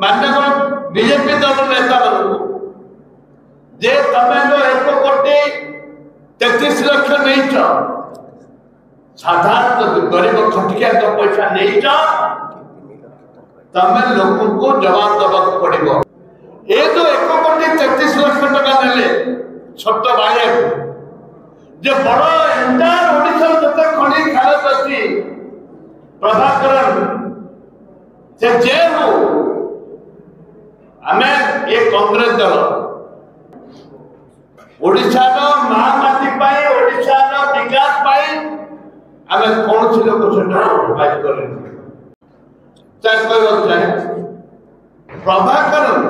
माननीय बीजेपी दल नेता जे तमें जो 1,33,00,000 नहीं साधारण गरीब खटिया पैसा नहीं तमें लोक को जवाब दबा पड़ो। ये जो 1,33,00,000 टका ने छोट भाई जे बड़ एंटायर ओडिशा जते खड़ी खाल अच्छी प्रभाकरण से जेल आमे ये कांग्रेस दल ओडिशा महामाती ओडिशा विकास आमे कौन सी लोग फाइट कर चाहे प्रभाकरण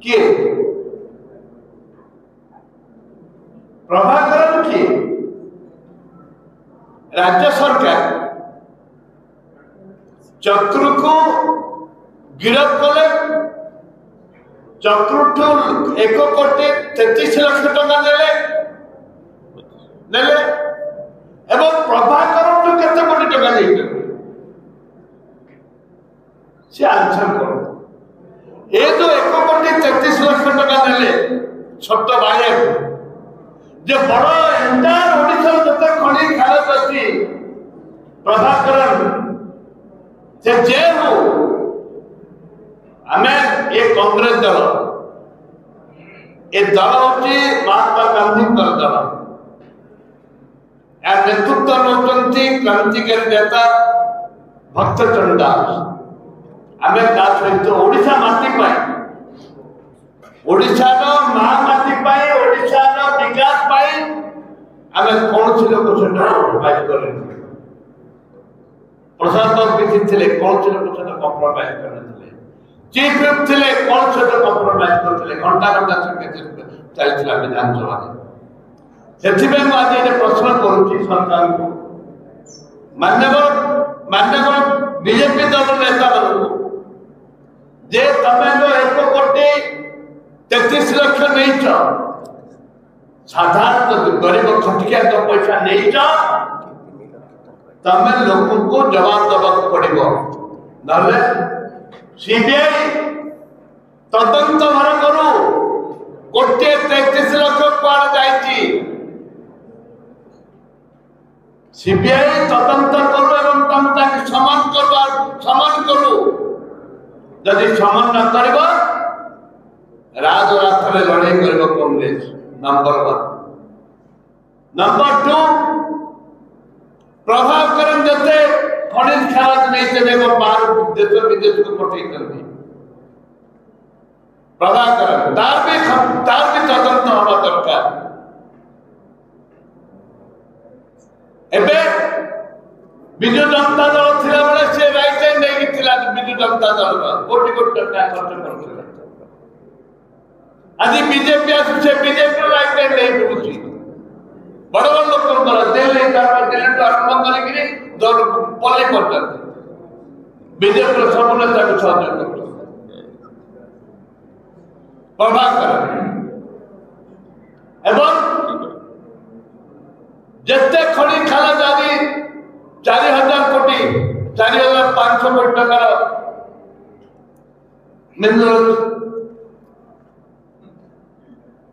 किए प्रभाकरण किए राज्य सरकार चक्रु को गिरफ कले चक्रु 1,33,00,000 टका नेले एवं प्रभाकरण तो केते कोटी टका देइते से आंसर करो। ये जो 1,33,00,000 टका नेले छोट भाई जे बड़ एंटायर ओडिशा जते खड़ी खाल अच्छी प्रभाकरण से जेल आमे ये कांग्रेस दल ये दल हूँ महात्मा गांधी दल यार नेतृत्व नौकरी क्रांतिकारी नेता भक्तचरण दास आमे ता सहित ओडिशा माटी ओडिशा महामाती ओडिशा विकास आमे कौन सी लोग फाइट कर प्रसाद बाबू थे कौन से लोग कम्प्रोमाइज करते चीफ व्हिप थे कौन से कम्प्रोमाइज करते घंटा घंटा चलता विधानसभा से आज ये प्रश्न करुच्ची सरकार को माननीय बीजेपी दल नेता जे तमें जो 1,33,00,000 नहीं साधारण गरीब खटिया पैसा नहीं तमें लोक को जवाब दबा पड़ो ना सीबीआई तदंत भर करू 1,33,00,000 कुआड़ जाइए सीबीआई तदंत करू एवं तुम समान करू जदि समान न कर राजरास्ता लड़ाई कर कांग्रेस नंबर 1 नंबर 2 प्रभाकरण जते खनिज खारज नहीं थे बाहर देश विदेश को पठे प्रभाकरण तार भी तदंत हवा दरकार एबे विजु जनता दल थिला बेले से राइट हैंड नहीं थिला विजु जनता दल कोटी कोटी टका खर्च करथिला आज बीजेपी आसे बीजेपी राइट हैंड नहीं बुझी बड़ बड़ लोक दिल्ली दिल्ली आरंभ करी पल्ली पर्यंत बीजेपी सब नेता को सहयोग कर प्रभाकरण एवं जिते खड़ी खाला जारी 4,000 कोटी 4,500 कोटी टका मिनरल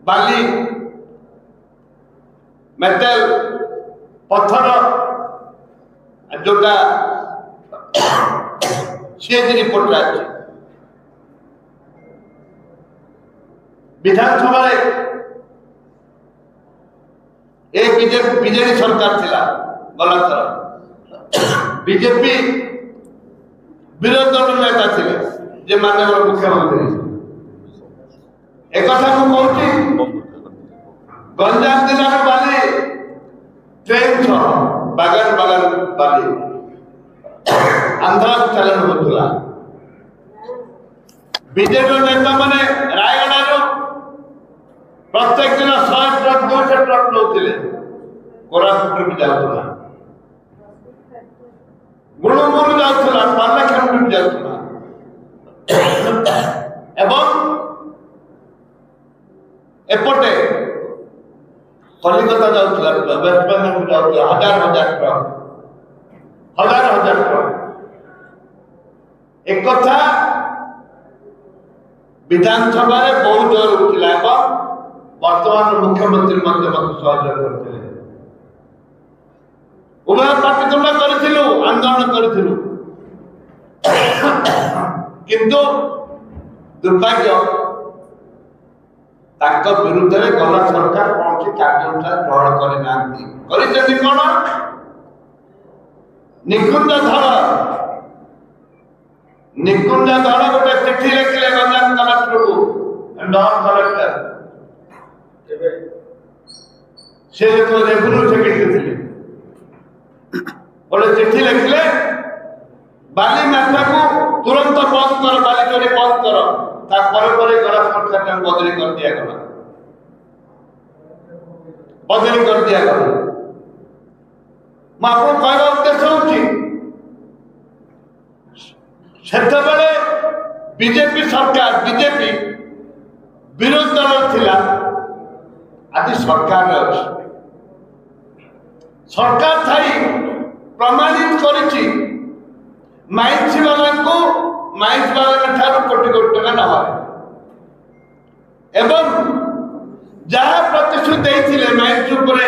बाली मेटल पत्थर जोटा सीएजी रिपोर्ट रही विधानसभा बीजेपी सरकार थिला गला थर बीजेपी विरोधी दल नेता थिले जे माननीय मुख्यमंत्री एक कथा को कहूची गंजाम जिला बाली ट्रेन बागान बाली आंध्र चलन होता बीजेपी नेता मैंने रायगढ़ प्रत्येक दिन 100 ट्रक 200 ट्रक नौते कोरापुट भी जाऊला गुणुमुरु जाऊला पार्लाखेड़ भी जाऊला एवं एपटे कलिकता जाऊला वेस्ट बेंगल जाऊला हजार ट्रक एक कथा विधानसभा बहुत जोर उठिला एवं वर्तमान मुख्यमंत्री सहयोग करते उभय पाटितुंड करूँ आंदोलन करूँ किंतु दुर्भाग्य विरुद्ध में गला सरकार कौन कार्यानुष्ठान ग्रहण करना कौन निकुंज धड़ गोटे चिठी लिखिले गंजाम कलेक्टर को नॉन कलेक्टर से जो रेवेन्यू सेक्रेटरी थे गोटे चिठी लिखिले बाली माफिया को तुरंत बंद कर बाली चोरी बंद कर गला सरकार बदली कर दिया गला बदली कर दिया गला मैं आपको कहवा उद्देश्य हूँ सेतबेले बीजेपी सरकार बीजेपी विरोध दल थिला आज सरकार अच्छी सरकार थाई प्रमाणित करिछि माइंस वाला को माइंस वाला ठारू कोटी कोटी टका नवा एवं जहाँ प्रतिश्रुति देइथिले माइंस उपरे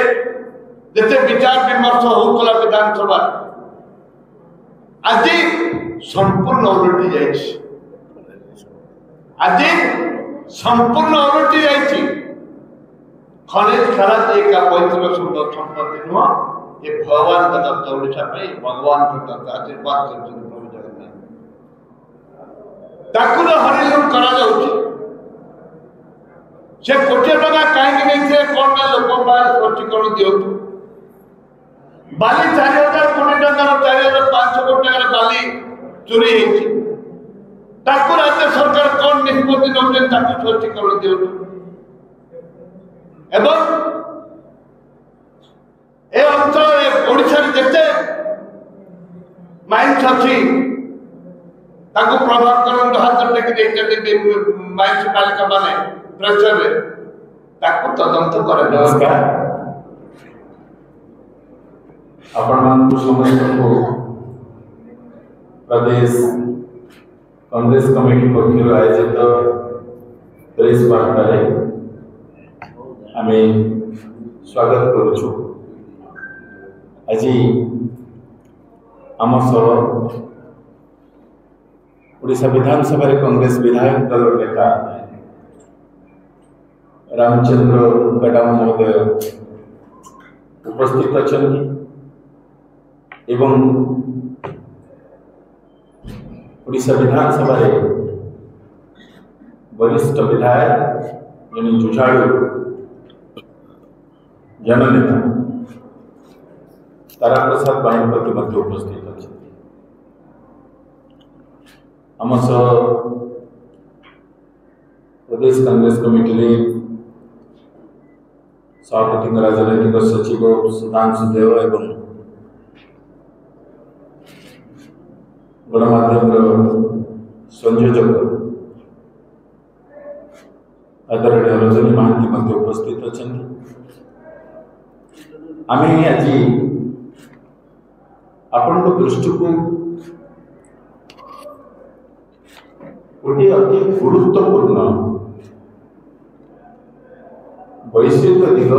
जते विचार विमर्श होतला विधानसभा आज संपूर्ण उलटी जाइछि आज संपूर्ण उलटी जाइछि खनिज खराब एक पैतृक संपत्ति नुह ये भगवान का दत्त ओडिशा पे भगवान का दत्त आशीर्वाद करछन प्रभु जगन्नाथ ताकुल हरिलुट करा जाउछि से कोटी टका काहे नहीं थे कोन ना लोक बाहर स्पष्टीकरण दियतु बाली 4000 कोटी टका 4500 कोटी टका बाली चोरी हेछि ताकु राज्य सरकार कोन निष्पत्ति नौते ताकु स्पष्टीकरण दियतु एवं ए अंचल ओडिशा जेते माइंस अच्छी ताकु प्रभाकर हाथ टेक देते माइंस पालिका माने प्रेशर रे ताकु तदंत करे नमस्कार आपण मानकु समस्त को प्रदेश कांग्रेस कमिटी पक्षर आयोजित प्रेस वार्ता रे आमे स्वागत करूछु आज आम सह ओडिशा विधानसभा कांग्रेस विधायक दल नेता रामचंद्र गडाम महोदय उपस्थित अच्छा एवं ओडिशा विधानसभा वरिष्ठ विधायक यानी जुझाड़ू जननेता तारा प्रसाद बाहिपति मध्य उपस्थित अच्छा आम सह प्रदेश कांग्रेस कमिटी सभापति राजनैतिक सचिव सुधांशु देव एवं गणमाध्यम संयोजक आदरणीय रजनी महांती मध्य उपस्थित अच्छा आम आज आपण दृष्टि को गोटे अति गुरुत्वपूर्ण वैश्विक दिग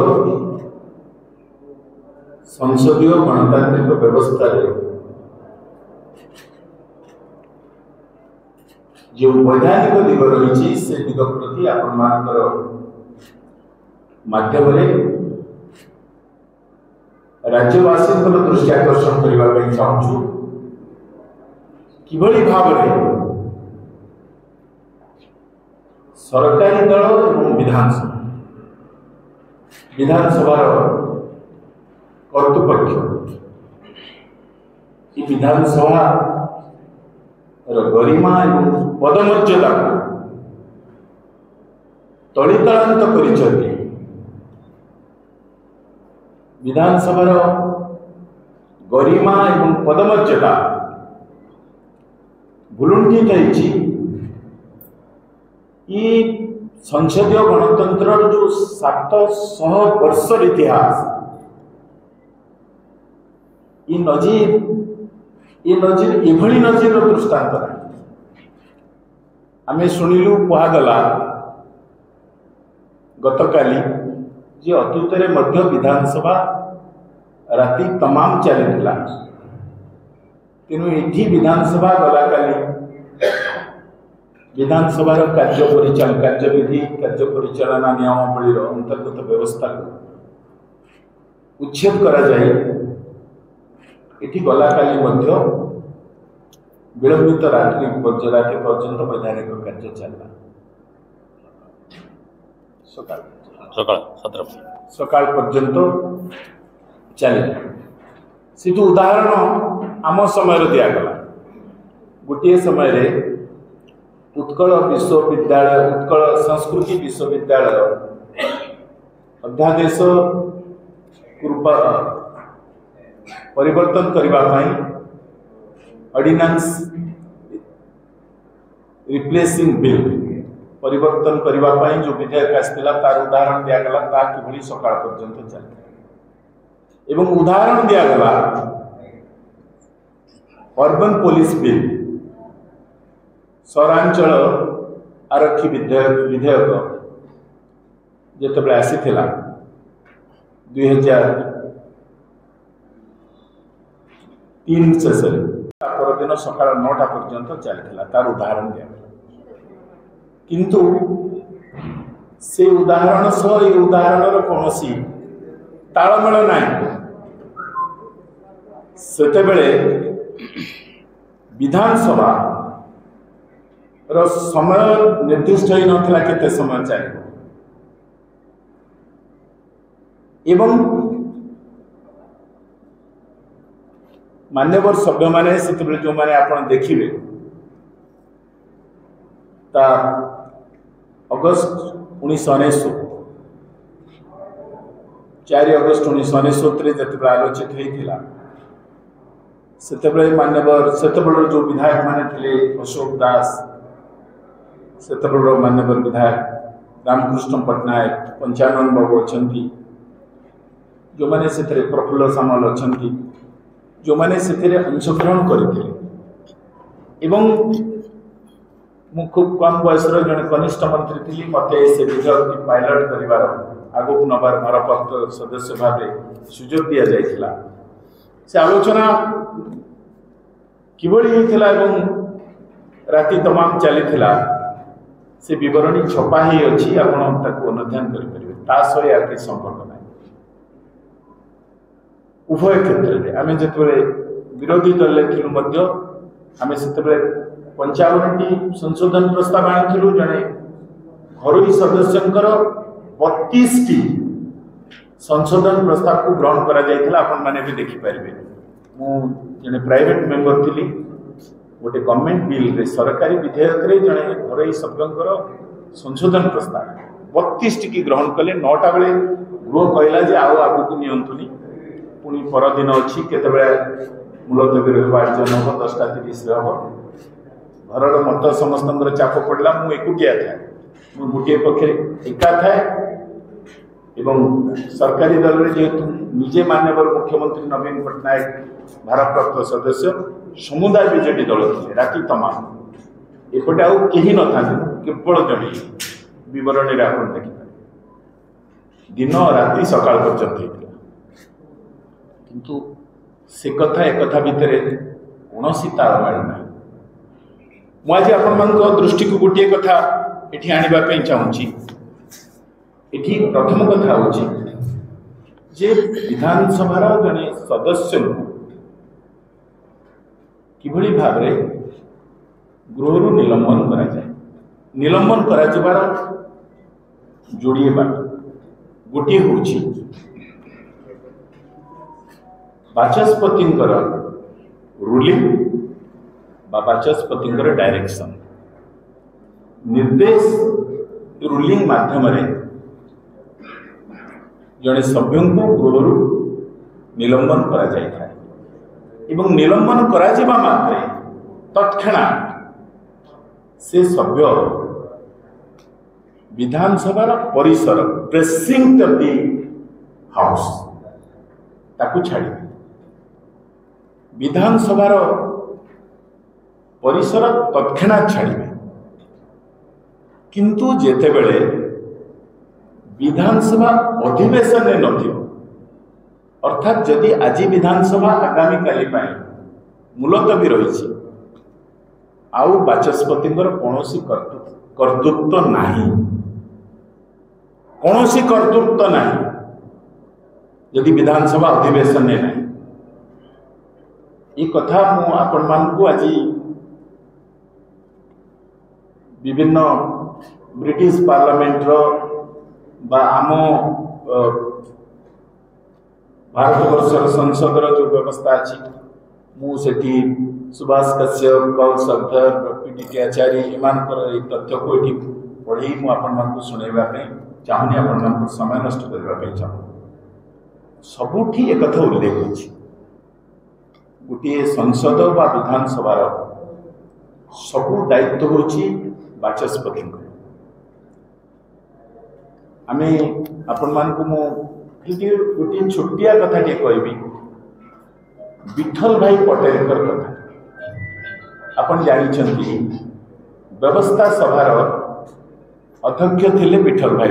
संसदीय गणतांत्रिक व्यवस्था जो वैधानिक दिग रही से दिग प्रति आपण माध्यम राज्यवासी दृष्टि आकर्षण करने चाहूँ किभली भाव सरकारी दल और विधानसभा कर्तृपक्ष विधानसभा गरिमा और पदमर्यादा तलीतलांत कर विधानसभा गरिमा और पदमर्यादा भुलुंठी जाइए संसदीय गणतंत्र जो 700 वर्ष इतिहास ये नजीर एभली नजीर दृष्टांत आमे शुणिलु कुहागला गतकाली जे अतीतरे मध्य विधानसभा राति तमाम चली तेणु ये विधानसभा गला काली विधानसभा कार्य परिचालन कार्यविधि कार्य परिचालना नियमावलीर अंतर्गत व्यवस्था को उच्छेद करा जाए इठी गला काली मध्य विलंबित रात्रि पर्यंत वैधानिक कार्य चलला सकाळ पर्यंत चलला से उदाहरण आम समय दिगला गोटे समय उत्कल विश्वविद्यालय उत्कल संस्कृति विश्वविद्यालय अध्यादेश परिवर्तन करने ऑर्डिनेंस रिप्लेसिंग बिल परिवर्तन करने जो विधेयक आसाला तार उदाहरण दिगला ता कि सकाळ पर्यंत चलता एवं उदाहरण दिगला अर्बन पुलिस बिल सहरांचल आरक्षी विधेयक जिते आसीला 2003 शेष परदिन सकाळ 9टा पर्यंत चलता तार उदाहरण दिया किंतु से उदाहरण सह ये उदाहरण कौन तालमेल ना सेतेबेले विधानसभा समय निर्दिष्ट हो नाला केते समय चलो एवं मान्यवर सभ्य माने से जो माने आपण देखिबे ता अगस्त 1999 4 अगस्त 1999 जिते आलोचित होता से मान्यवर से जो विधायक माने थे अशोक दास से मान्यवर विधायक रामकृष्ण पट्टनायक पंचानन बाबू अच्छा जो मैंने से प्रफुल्ल सामल अच्छा जो मैंने से अंशग्रहण करते खूब कम बयस जड़े कनिष्ठ मंत्री थी मत से विधेयक पायलट कर आगक नबार भारप्राप्त सदस्य भाव सुजोग दि जाइए से आलोचना किभली राति तमाम चली से विवरणी छपा ही अच्छी आप अनुध्यान करें यार कि संपर्क ना उभय क्षेत्र में आम जो विरोधी दल आम से 55टी संशोधन प्रस्ताव आनी जड़े घर सदस्य 32टी संशोधन प्रस्ताव को ग्रहण करा आपण मैंने भी देखिपारे मुझे प्राइवेट मेंबर थी गोटे गवर्नमेंट बिल सरकारी विधेयक रे जड़े घर सभ्यंकर संशोधन प्रस्ताव 32टी की ग्रहण कले 9टा बेले गृह कहला जे आओ आगू नियंतुनी पुणी परदिन अच्छी केतबे मुलतवी रहा 10:30 हम घर मत समस्त चाप पड़ा मु एकुटिया था मु गोटे पक्षे एका थाए एवं सरकारी दल में जेहेतु निजे मान्यवर मुख्यमंत्री नवीन पट्टनायक भारप्राप्त सदस्य समुदाय बीजेडी दल थे राति तमाम एपटे आउ कहीं न था केवल जड़े बरणी आप देखिए दिन राति सकाल पर्यंत होता किंतु से कथा एक कथा भितर कौन तालमेल ना मुझे आपण दृष्टि को गोटे कथा ये आने चाहूँगी ये प्रथम कथा हूँ जे विधानसभा जड़े सदस्य किभली भाव गृह निलंबन करा जाए निलंबन कर जोड़े बाट गोटे हूँ बाचस्पति रूलिंग बाचस्पति डायरेक्शन निर्देश रूलिंग माध्यम जड़े सभ्य को गृह निलंबन करा जाए एवं निलंबन करा जिबा मात्रे तत्क्षणात् से सभ्य विधानसभा परिसर प्रेसिंग ऑफ द हाउस ताकू छाड़ी विधानसभा परिसर तत्क्षणात् छाड़े किंतु जेतेबेले विधानसभा अधिवेशन नथिबो अर्थात जदि आज विधानसभा आगामी काली पाई मुलतवी रही आउ बाचस्पति कौन कर्तृत्व नहीं कौन कर्तृत्व नहीं यदि विधानसभा अधिवेशन नहीं ये कथा मु आपण मानकु आज विभिन्न ब्रिटिश पार्लियामेंट रो बा आम भारत वर्षर संसद रो जो व्यवस्था अछि मु सेठी सुभाष कश्यप कौल सफदर पीटीके आचार्य एमानकर ए तथ्य को एठी पढ़ी मु आपण मानकु सुनाइबा पे चाहुनी आपण मानकु समय नष्ट करबा पे चाहू सबुठी एक कथा उल्लेख अछि गोटे संसद बा विधानसभा सबु दायित्व होछि बाचस्पति आमे आपण मानकु मु गोटे छोटिया कथा के कहबी विठल भाई पटेल कथा आपण जानी व्यवस्था सभार अध्यक्ष थिले विठल भाई।